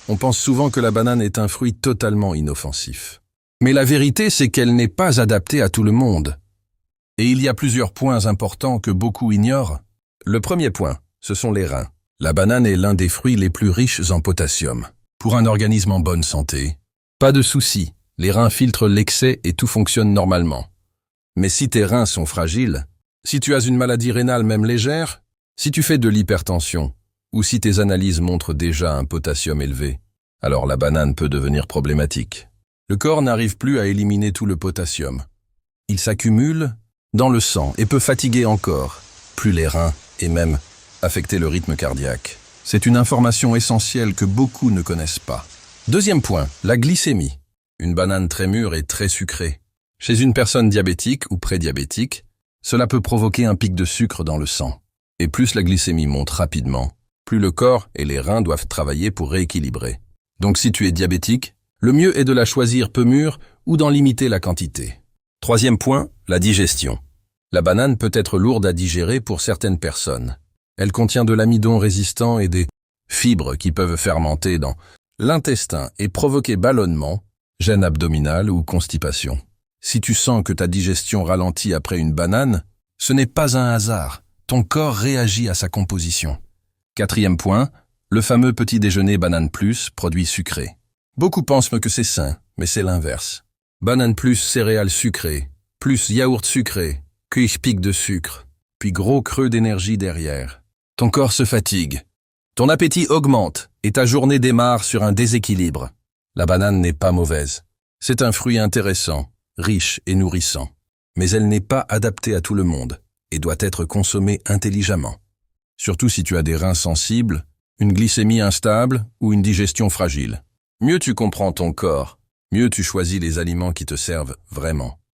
On pense souvent que la banane est un fruit totalement inoffensif. Mais la vérité, c'est qu'elle n'est pas adaptée à tout le monde. Et il y a plusieurs points importants que beaucoup ignorent. Le premier point, ce sont les reins. La banane est l'un des fruits les plus riches en potassium. Pour un organisme en bonne santé, pas de souci, les reins filtrent l'excès et tout fonctionne normalement. Mais si tes reins sont fragiles, si tu as une maladie rénale même légère, si tu fais de l'hypertension, ou si tes analyses montrent déjà un potassium élevé, alors la banane peut devenir problématique. Le corps n'arrive plus à éliminer tout le potassium. Il s'accumule dans le sang et peut fatiguer encore, plus les reins et même affecter le rythme cardiaque. C'est une information essentielle que beaucoup ne connaissent pas. Deuxième point, la glycémie. Une banane très mûre et très sucrée. Chez une personne diabétique ou prédiabétique, cela peut provoquer un pic de sucre dans le sang. Et plus la glycémie monte rapidement, plus le corps et les reins doivent travailler pour rééquilibrer. Donc si tu es diabétique, le mieux est de la choisir peu mûre ou d'en limiter la quantité. Troisième point, la digestion. La banane peut être lourde à digérer pour certaines personnes. Elle contient de l'amidon résistant et des fibres qui peuvent fermenter dans l'intestin et provoquer ballonnement, gêne abdominale ou constipation. Si tu sens que ta digestion ralentit après une banane, ce n'est pas un hasard. Ton corps réagit à sa composition. Quatrième point, le fameux petit déjeuner Banane Plus, produit sucré. Beaucoup pensent que c'est sain, mais c'est l'inverse. Banane Plus, céréales sucrées, plus yaourt sucré, puis pic de sucre, puis gros creux d'énergie derrière. Ton corps se fatigue. Ton appétit augmente et ta journée démarre sur un déséquilibre. La banane n'est pas mauvaise. C'est un fruit intéressant, riche et nourrissant. Mais elle n'est pas adaptée à tout le monde et doit être consommée intelligemment. Surtout si tu as des reins sensibles, une glycémie instable ou une digestion fragile. Mieux tu comprends ton corps, mieux tu choisis les aliments qui te servent vraiment.